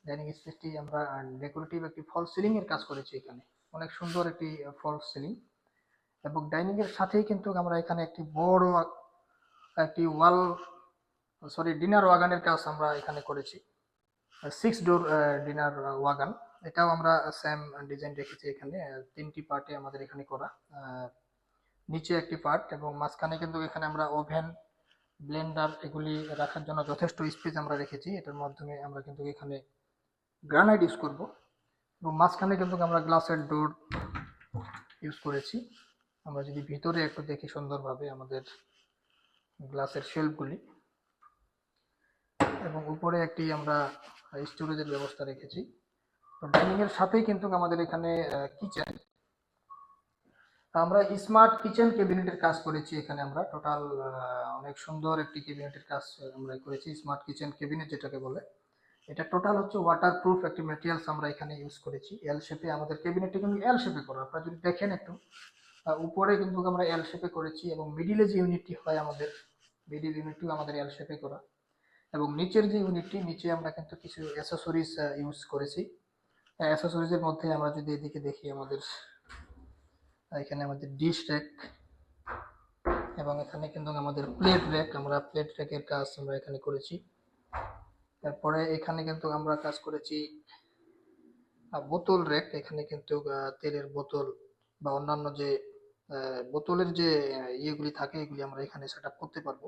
Dining স্পেসটি আমরা decorative একটি ফল সিলিং এর কাজ করেছি এখানে। অনেক সুন্দর একটি ফল সিলিং, এবং ডাইনিং এর সাথেই কিন্তু আমরা এখানে একটি বড় একটি ওয়াল সরি ডিনার ওয়াগানের কাজ আমরা এখানে করেছি। 6 ডোর ডিনার ওয়াগান, এটাও আমরা সেম ডিজাইন রেখেছি এখানে। 3টি পার্টে আমাদের এখানে করা। নিচে একটি পার্ট এবং মাঝখানে কিন্তু এখানে আমরা ওভেন, ব্লেন্ডার এগুলি রাখার জন্য যথেষ্ট স্পেস আমরা রেখেছি। এটার মাধ্যমে আমরা কিন্তু এখানে গ্রানাইট ইউজ করব, এবং মাঝখানে কিন্তু আমরা গ্লাসের ডোর ইউজ করেছি। আমরা যদি ভিতরে একটু দেখি সুন্দরভাবে আমাদের গ্লাসের শেলফগুলি, এবং উপরে একটি আমরা স্টোরেজের ব্যবস্থা রেখেছি। তো ডাইনিং এর সাথেই কিন্তু আমাদের এখানে কিচেন, আমরা স্মার্ট কিচেন ক্যাবিনেটের কাজ করেছি এখানে। আমরা টোটাল অনেক সুন্দর একটি ক্যাবিনেটের কাজ আমরা করেছি, স্মার্ট কিচেন ক্যাবিনেট যেটাকে বলে। এটা টোটাল হচ্ছে ওয়াটারপ্রুফ একটি ম্যাটেরিয়ালস আমরা এখানে ইউজ করেছি। এল শেপে আমাদের ক্যাবিনেটটি কিন্তু এল শেপে করা, আপনারা যদি দেখেন একটু উপরে কিন্তু আমরা এল শেপে করেছি, এবং মিডিলে যে ইউনিটটি হয় আমাদের, মিডিল ইউনিটটিও আমাদের এল শেপে করা। এবং নিচের যে ইউনিটটি, নিচে আমরা কিন্তু কিছু অ্যাসেসরিজ ইউজ করেছি। অ্যাসেসরিজের মধ্যে আমরা যদি এদিকে দেখি, আমাদের এখানে আমাদের ডিশ র্যাক, এবং এখানে কিন্তু আমাদের প্লেট র্যাক, আমরা প্লেট র্যাকের কাজ আমরা এখানে করেছি। তারপরে এখানে কিন্তু আমরা কাজ করেছি বোতল র্যাক, এখানে কিন্তু তেলের বোতল বা অন্যান্য যে বোতলের যে ইয়েগুলি থাকে এগুলি আমরা এখানে সেট আপ করতে পারবো।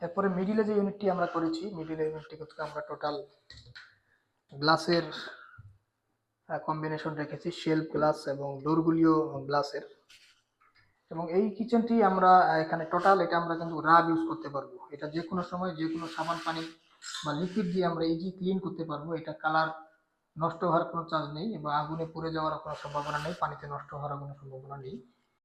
এরপরে মিডিলে যে ইউনিটটি আমরা করেছি, মিডিলে ইউনিটটি কিন্তু আমরা টোটাল গ্লাসের কম্বিনেশন রেখেছি, শেলফ গ্লাস এবং ডোরগুলিও গ্লাসের। এবং এই কিচেনটি আমরা এখানে টোটাল এটা আমরা কিন্তু রাব ইউজ করতে পারবো। এটা যে কোনো সময় যে কোনো সাবান পানি বা লিকুইড দিয়ে আমরা ইজি ক্লিন করতে পারবো। এটা কালার নষ্ট হওয়ার কোনো চান্স নেই, বা আগুনে পুড়ে যাওয়ার কোনো সম্ভাবনা নেই, পানিতে নষ্ট হওয়ার কোনো সম্ভাবনা নেই।